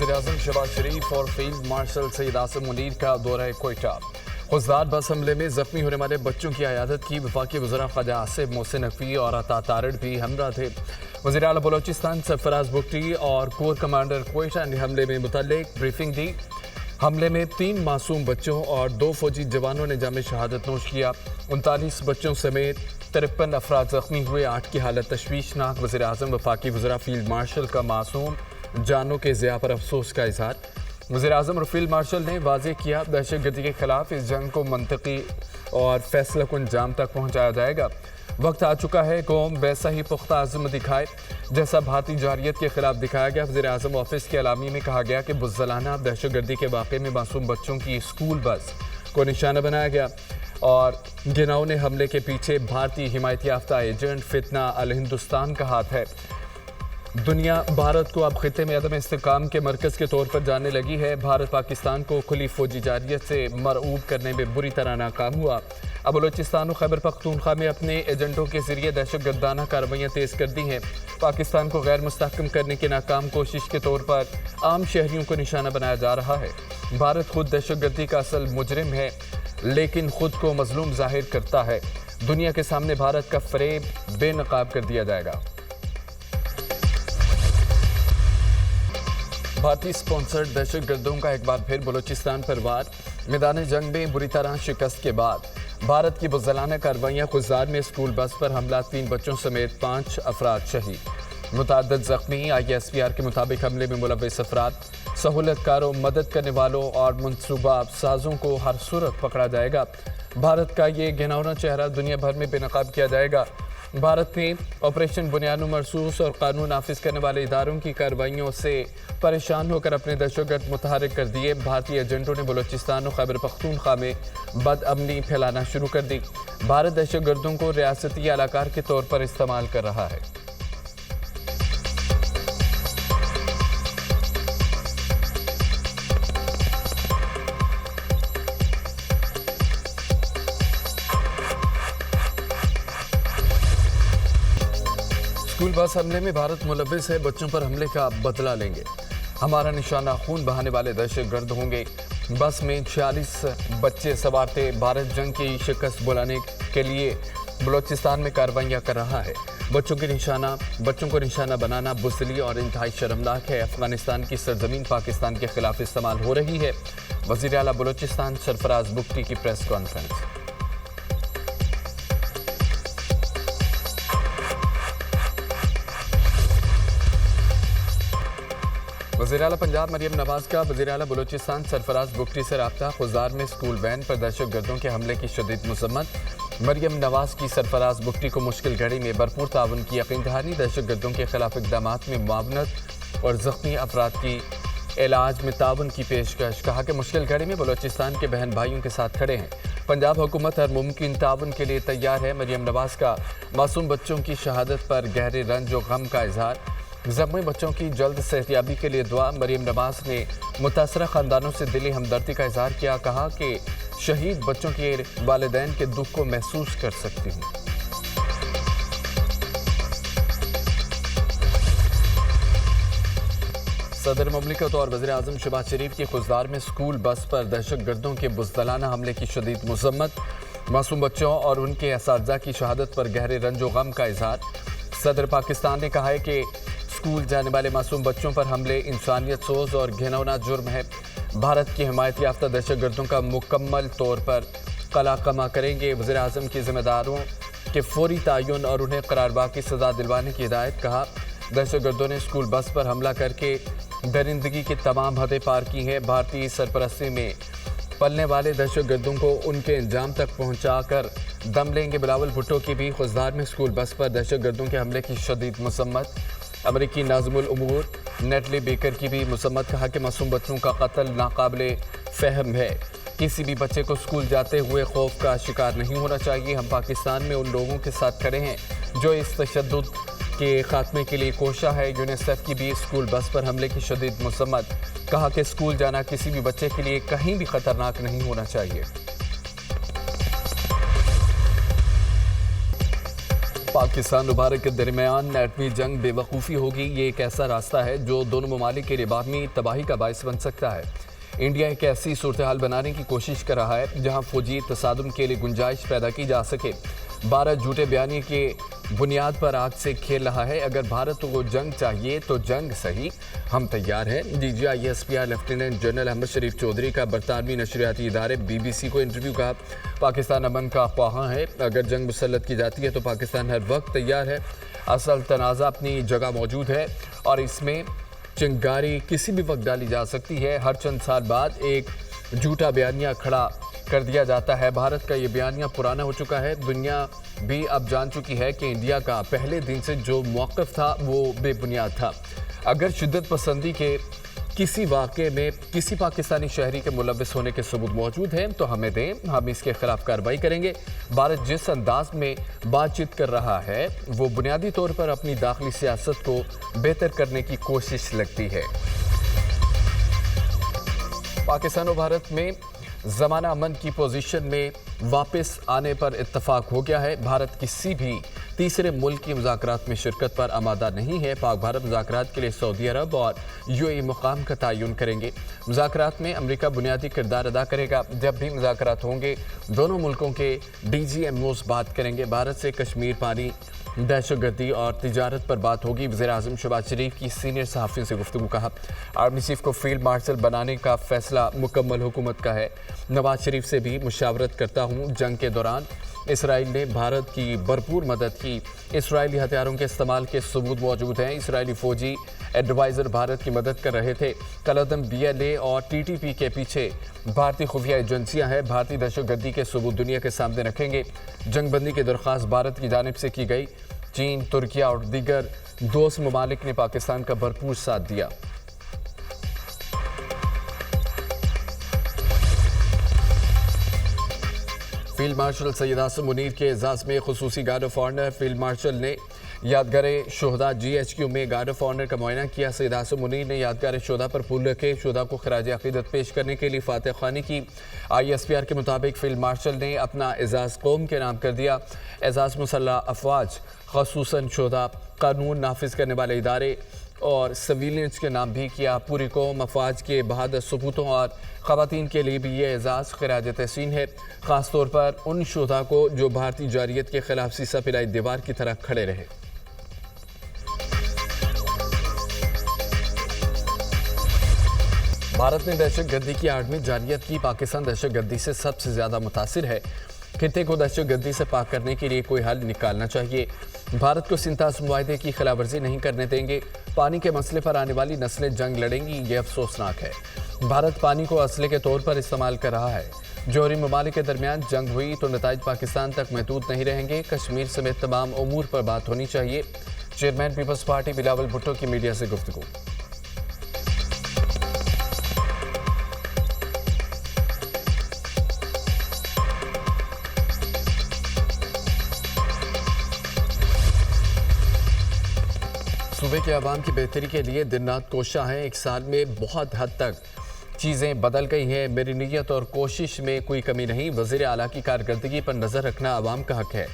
वज़ीर-ए-आज़म शहबाज शरीफ और field marshal Syed Asim Munir का दौरा कोयटा। खुजदार बस हमले में जख्मी होने वाले बच्चों की अयादत की। वफाकी वज़ीर ख़ाजा आसिफ मोहसिन नकवी और अता तारड़ भी हमरा थे। वज़ीर आला बलोचिस्तान सरफराज बुगटी और कोर कमांडर कोयटा ने हमले में मुतल्लिक ब्रीफिंग दी। हमले में 3 मासूम बच्चों और 2 फौजी जवानों ने जाम शहादत नोश किया। 39 बच्चों समेत 53 अफराद जख्मी हुए। 8 की हालत तशवीशनाक। वज़ीर-ए-आज़म वफाकी वज़ीरा फील्ड मार्शल का मासूम जानों के ज़िया पर अफसोस का इजहार। वज़ीर-ए-आज़म और फील्ड मार्शल ने वाज़ेह किया, दहशतगर्दी के खिलाफ इस जंग को मंतकी और फैसला कुन जाम तक पहुँचाया जाएगा। वक्त आ चुका है कौम वैसा ही पुख्ता आज़म दिखाए जैसा भारतीय जारियत के खिलाफ दिखाया गया। वज़ीर-ए-आज़म ऑफिस के अलामी में कहा गया कि बुज़दिलाना दहशतगर्दी के वाक़े में मासूम बच्चों की स्कूल बस को निशाना बनाया गया और घिनौने हमले के पीछे भारतीय हिमायत याफ्ता एजेंट फितना अल हिंदुस्तान का हाथ है। दुनिया भारत को अब खिते में अदम इस्तेकाम के मरकज़ के तौर पर जानने लगी है। भारत पाकिस्तान को खुली फौजी जारियत से मरऊब करने में बुरी तरह नाकाम हुआ। अब बलोचिस्तान और खैबर पख्तूनख्वा में अपने एजेंटों के जरिए दहशतगर्दाना कार्रवाइयाँ तेज़ कर दी हैं। पाकिस्तान को गैर मुस्तहकम करने की नाकाम कोशिश के तौर पर आम शहरियों को निशाना बनाया जा रहा है। भारत खुद दहशतगर्दी का असल मुजरिम है लेकिन खुद को मजलूम जाहिर करता है। दुनिया के सामने भारत का फरेब बेनकाब कर दिया जाएगा। भारतीय स्पॉन्सर्ड दहशतगर्दों का एक बार फिर बलोचिस्तान पर वार। मैदान जंग में बुरी तरह शिकस्त के बाद भारत की बुज़दिलाना कार्रवाइयाँ। खुजदार में स्कूल बस पर हमला, 3 बच्चों समेत 5 अफराद शहीद, मुतअद्दिद जख्मी। ISPR के मुताबिक हमले में मुलव्विस अफराद, सहूलतकारों, मदद करने वालों और मनसूबा साजों को हर सूरत पकड़ा जाएगा। भारत का ये घिनौना चेहरा दुनिया भर में बेनकाब किया जाएगा। भारत ने ऑपरेशन बुनियाद मरसूस और कानून नाफिज करने वाले इदारों की कार्रवाइयों से परेशान होकर अपने दहशतगर्द मुतहर्रिक कर दिए। भारतीय एजेंटों ने बलोचिस्तान और खैबर पख्तूनख्वा में बदअमनी फैलाना शुरू कर दी। भारत दहशतगर्दों को रियासती अलाकार के तौर पर इस्तेमाल कर रहा है। स्कूल बस हमले में भारत मुलव्विस है। बच्चों पर हमले का बदला लेंगे। हमारा निशाना खून बहाने वाले दहशतगर्द होंगे। बस में 46 बच्चे सवार थे। भारत जंग की शिकस्त बुलाने के लिए बलोचिस्तान में कार्रवाइयाँ कर रहा है। बच्चों को निशाना बनाना बुज़दिली और इंतहाई शर्मनाक है। अफगानिस्तान की सरजमीन पाकिस्तान के खिलाफ इस्तेमाल हो रही है। वज़ीर आला बलोचिस्तान सरफराज बुगटी की प्रेस कॉन्फ्रेंस। वज़ीर आला पंजाब मरियम नवाज़ का वज़ीर आला बलोचिस्तान सरफराज बुगटी से रब्ता। खुजदार में स्कूल वैन पर दहशतगर्दों के हमले की शदीद मज़म्मत। मरियम नवाज़ की सरफराज बुगटी को मुश्किल घड़ी में भरपूर ताउन की यकीन दहानी। दहशतगर्दों के खिलाफ इक़दामात में मुआवनत और ज़ख्मी अफराद की इलाज में ताउन की पेशकश। कहा कि मुश्किल घड़ी में बलोचिस्तान के बहन भाइयों के साथ खड़े हैं। पंजाब हुकूमत हर मुमकिन ताउन के लिए तैयार है। मरियम नवाज़ का मासूम बच्चों की शहादत पर गहरे रंज और गम का इजहार। ज़ख्मी बच्चों की जल्द सेहतयाबी के लिए दुआ। मरियम नवाज़ ने मुतासरा ख़ानदानों से दिली हमदर्दी का इजहार किया। कहा कि शहीद बच्चों के वालिदैन के दुख को महसूस कर सकती हूँ। सदर मुमलिकत और वज़ीर-ए-आज़म शहबाज शरीफ की खुजदार में स्कूल बस पर दहशतगर्दों के बुज़दिलाना हमले की शदीद मज़म्मत। मासूम बच्चों और उनके असातिज़ा की शहादत पर गहरे रंज व गम का इजहार। सदर पाकिस्तान ने कहा है कि स्कूल जाने वाले मासूम बच्चों पर हमले इंसानियत सोज और घिनौना जुर्म है। भारत की हिमायत याफ्ता दहशतगर्दों का मुकम्मल तौर पर कला कमा करेंगे। वज़ीर-ए-आज़म की जिम्मेदारों के फौरी तयन और उन्हें करारबाग की सज़ा दिलवाने की हिदायत। कहा दहशतगर्दों ने स्कूल बस पर हमला करके दरिंदगी की तमाम हदें पार की हैं। भारतीय सरपरस्ती में पलने वाले दहशतगर्दों को उनके अंजाम तक पहुँचा कर दम लेंगे। बिलावल भुट्टो की भी खुजदार में स्कूल बस पर दहशतगर्दों के हमले की शदीद मज़म्मत। अमरीकी नाज़िमुल उमूर नेटली बेकर की भी मज़म्मत। कहा कि मासूम बच्चों का कत्ल नाकाबिले फ़हम है। किसी भी बच्चे को स्कूल जाते हुए खौफ का शिकार नहीं होना चाहिए। हम पाकिस्तान में उन लोगों के साथ खड़े हैं जो इस तशद्दुद के खात्मे के लिए कोशा है। यूनिसेफ की भी स्कूल बस पर हमले की शदीद मज़म्मत। कहा कि स्कूल जाना किसी भी बच्चे के लिए कहीं भी ख़तरनाक नहीं होना चाहिए। पाकिस्तान और भारत के दरमियान एटमी जंग बेवकूफ़ी होगी। ये एक ऐसा रास्ता है जो दोनों ममालिक के लिए बाहमी तबाही का बायस बन सकता है। इंडिया एक ऐसी सूरत हाल बनाने की कोशिश कर रहा है जहां फौजी तसादुम के लिए गुंजाइश पैदा की जा सके। भारत झूठे बयानी के बुनियाद पर आग से खेल रहा है। अगर भारत को जंग चाहिए तो जंग सही, हम तैयार हैं। DGISPR लेफ्टिनेंट जनरल अहमद शरीफ चौधरी का बरतानवी नशरियाती इदारे BBC को इंटरव्यू। कहा, पाकिस्तान अमन का ख्वाहां है। अगर जंग मुसल्लत की जाती है तो पाकिस्तान हर वक्त तैयार है। असल तनाज़ा अपनी जगह मौजूद है और इसमें चिंगारी किसी भी वक्त डाली जा सकती है। हर चंद साल बाद एक झूठा बयानिया खड़ा कर दिया जाता है। भारत का ये बयानिया पुराना हो चुका है। दुनिया भी अब जान चुकी है कि इंडिया का पहले दिन से जो मौक़िफ़ था वो बेबुनियाद था। अगर शिद्दत पसंदी के किसी वाक़े में किसी पाकिस्तानी शहरी के मुलव्वस होने के सबूत मौजूद हैं तो हमें दें, हम इसके खिलाफ कार्रवाई करेंगे। भारत जिस अंदाज में बातचीत कर रहा है वो बुनियादी तौर पर अपनी दाखिली सियासत को बेहतर करने की कोशिश लगती है। पाकिस्तान और भारत में ज़माना अमन की पोजीशन में वापस आने पर इत्तफाक हो गया है। भारत किसी भी तीसरे मुल्क की मुज़ाकरात में शिरकत पर आमादा नहीं है। पाक भारत मुज़ाकरात के लिए सऊदी अरब और UAE मुकाम का तयन करेंगे। मुज़ाकरात में अमेरिका बुनियादी किरदार अदा करेगा। जब भी मुज़ाकरात होंगे दोनों मुल्कों के DGMOs बात करेंगे। भारत से कश्मीर पानी, दहशतगर्दी और तिजारत पर बात होगी। वज़ीर-ए-आज़म शहबाज शरीफ की सीनियर सहाफ़ियों से गुफ्तगू। कहा, आर्मी चीफ को फील्ड मार्शल बनाने का फैसला मुकम्मल हुकूमत का है। नवाज शरीफ से भी मुशावरत करता हूँ। जंग के दौरान इसराइल ने भारत की भरपूर मदद की। इसराइली हथियारों के इस्तेमाल के सबूत मौजूद हैं। इसराइली फौजी एडवाइज़र भारत की मदद कर रहे थे। कलदम BLA और TTP के पीछे भारतीय खुफिया एजेंसियां हैं। भारतीय दहशतगर्दी के सबूत दुनिया के सामने रखेंगे। जंगबंदी की दरख्वास्त भारत की जानिब से की गई। चीन, तुर्किया और दीगर दोस्त ममालिक ने पाकिस्तान का भरपूर साथ दिया। फील्ड मार्शल सैयद आसिम मुनीर के एजाज़ में खुसूसी guard of honour. Field marshal ने यादगार शोहदा GHQ में गार्ड ऑफ ऑनर का मुआयना किया। सैयद आसिम मुनीर ने यादगार शोहदा पर फूल रखे। शोहदा को खराज अक़ीदत पेश करने के लिए फातह ख़्वानी की। ISPR के मुताबिक फील्ड मार्शल ने अपना एजाज़ कौम के नाम कर दिया। एजाज़ मुसल्लह अफ़वाज ख़ुसूसन शोहदा, कानून नाफिज करने वाले इदारे और सिविलियंस के नाम भी किया। पूरी कौम अफवाज के बहादुर सपूतों और ख़वातीन के लिए भी ये एजाज़ खिराज तहसीन है, ख़ास तौर पर उन शोधा को जो भारतीय जारियत के खिलाफ सीसा पिलाई दीवार की तरह खड़े रहे। भारत ने दहशतगर्दी की आड़ में जारियत की। पाकिस्तान दहशतगर्दी से सबसे ज़्यादा मुतासिर है। खित्ते को दहशतगर्दी से पाक करने के लिए कोई हल निकालना चाहिए। भारत को सिंतास मुआहदे की खिलाफवर्जी नहीं करने देंगे। पानी के मसले पर आने वाली नस्लें जंग लड़ेंगी, ये अफसोसनाक है। भारत पानी को असले के तौर पर इस्तेमाल कर रहा है। जोहरी ममालिक के दरमियान जंग हुई तो नताइज पाकिस्तान तक महदूद नहीं रहेंगे। कश्मीर समेत तमाम उमूर पर बात होनी चाहिए। Chairman People's Party Bilawal Bhutto की मीडिया से गुफ्तगू। सूबे के आवाम की बेहतरी के लिए दिन रात कोशिशां हैं। एक साल में बहुत हद तक चीज़ें बदल गई हैं। मेरी नीयत और कोशिश में कोई कमी नहीं। वज़ीर आला की कारकर्दगी पर नज़र रखना आवाम का हक है।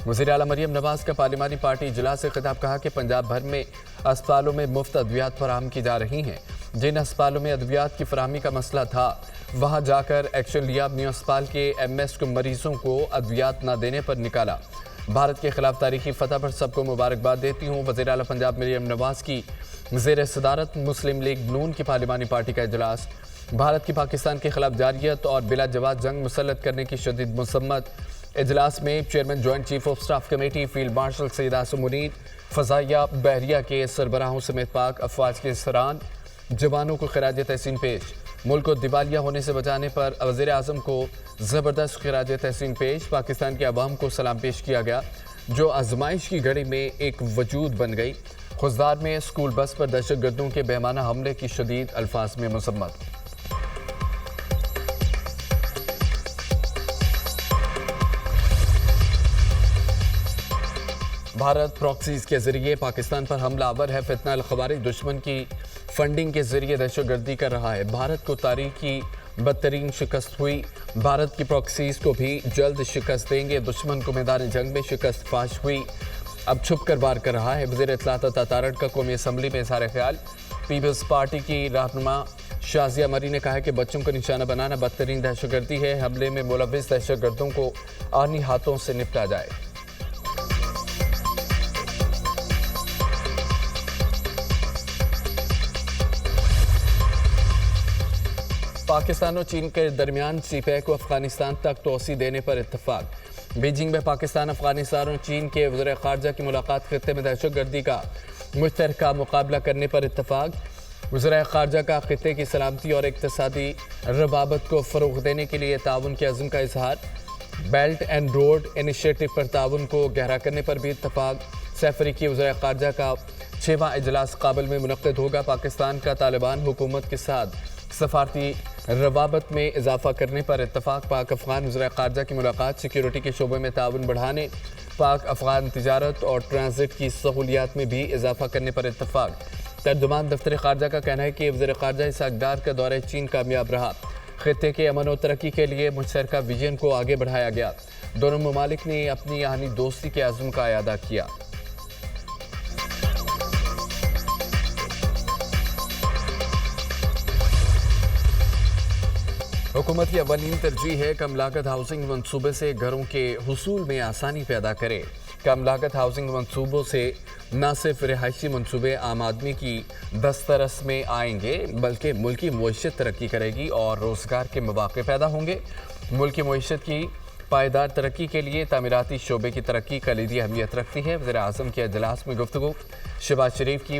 वज़ीर आला मरियम नवाज़ का पार्लिमानी पार्टी इजलास से खिताब। कहा कि पंजाब भर में अस्पतालों में मुफ्त अद्वियात फराहम की जा रही हैं। जिन अस्पतालों में अद्वियात की फराहमी का मसला था वहाँ जाकर एक्शन लिया। अपनी अस्पताल के MS को मरीजों को अद्वियात न देने पर निकाला। भारत के खिलाफ तारीखी फतह पर सबको मुबारकबाद देती हूँ। वज़ीर आला पंजाब मरियम नवाज़ की ज़ेर सदारत मुस्लिम लीग नून की पार्लिमानी पार्टी का इजलास। भारत की पाकिस्तान के खिलाफ जारियत और बिला जवाब जंग मुसल्लत करने की शदीद मसम्मत। इजलास में chairman joint chief of staff committee field marshal Syed Asim Munir, फ़ज़ाइया बहरिया के सरबराहों समेत पाक अफवाज के सरान जवानों को खिराज तहसीन पेश। मुल्क को दिवालिया होने से बचाने पर वज़ीर आज़म को ज़बरदस्त खिराज तहसीन पेश। पाकिस्तान के अवाम को सलाम पेश किया गया जो आजमाइश की घड़ी में एक वजूद बन गई। खुजदार में स्कूल बस पर दहशतगर्दों के बेमाना हमले की शदीद अल्फाज में मसम्मत। भारत प्रॉक्सीज के जरिए पाकिस्तान पर हमला आवर है। फितना अल खवारिज दुश्मन की फंडिंग के जरिए दहशतगर्दी कर रहा है। भारत को तारीखी बदतरीन शिकस्त हुई। भारत की प्रॉक्सीज को भी जल्द शिकस्त देंगे। दुश्मन को मैदान जंग में शिकस्त फाश हुई। अब छुप कर वार कर रहा है। वज़ीर इत्तलात तातारड़ का कौमी असम्बली में इज़हार ख्याल। पीपल्स पार्टी की रहनुमा शाजिया मरी ने कहा है कि बच्चों को निशाना बनाना बदतरीन दहशतगर्दी है। हमले में मुलव्विस दहशतगर्दों को आर्मी हाथों से निपटा जाए। पाकिस्तान और चीन के दरमियान सीपैक को अफगानिस्तान तक तोसी देने पर इत्तफाक। बीजिंग में पाकिस्तान, अफगानिस्तान और चीन के वज़ीर ख़ारजा की मुलाकात खित्ते में दहशतगर्दी का मुश्तरका मुकाबला करने पर इत्तफाक। वज़ीर ख़ारजा का खित्ते की सलामती और इक़्तिसादी रवाबत को फ़रोग़ देने के लिए ताउन के अज़्म का इजहार। बेल्ट एंड रोड इनिशिएटिव पर ताउन को गहरा करने पर भी इत्तफाक। सैफ अरीकी वज़ीर ख़ारजा का 6वां इजलास काबुल में मुनक़्क़िद होगा। पाकिस्तान का तालिबान हुकूमत के साथ सफारती रवाबत में इजाफा करने पर इत्तफाक। पाक अफ़गान वज़ीर ख़ारजा की मुलाकात। सिक्योरिटी के शोबे में ताउन बढ़ाने, पाक अफ़गान तिजारत और ट्रांजिट की सहूलियात में भी इजाफा करने पर इत्तफाक। तर्जुमान दफ्तर ख़ारजा का कहना है कि वज़ीर ख़ारजा इस अक़दार का दौरे चीन कामयाब रहा। खित्ते के अमन और तरक्की के लिए मुश्तरका विजन को आगे बढ़ाया गया। दोनों ममालिक ने अपनी यानी दोस्ती के अज़्म का इआदा किया। हुकूमत की अवलीन तरजीह है कम लागत हाउसिंग मनसूबे से घरों के हुसूल में आसानी पैदा करे। कम लागत हाउसिंग मनसूबों से न सिर्फ रिहायशी मनसूबे आम आदमी की दस्तरस में आएंगे बल्कि मुल्की मईशत तरक्की करेगी और रोज़गार के मौक़े पैदा होंगे। मुल्की मईशत की पायदार तरक्की के लिए तामीराती शोबे की तरक्की कलीदी अहमियत रखती है। वज़ीर आज़म के इजलास में गुफ्तगू। शहबाज शरीफ की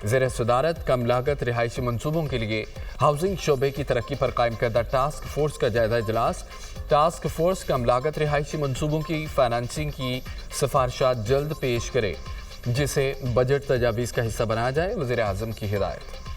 ज़ेर सदारत कम लागत रिहायशी मनसूबों के लिए हाउसिंग शोबे की तरक्की पर कायम करदा टास्क फोर्स का जायजा इजलास। टास्क फोर्स कम लागत रिहायशी मनसूबों की फाइनेंसिंग की सिफारिशात जल्द पेश करे जिसे बजट तजावीज़ का हिस्सा बनाया जाए। वज़ीर आज़म की हिदायत।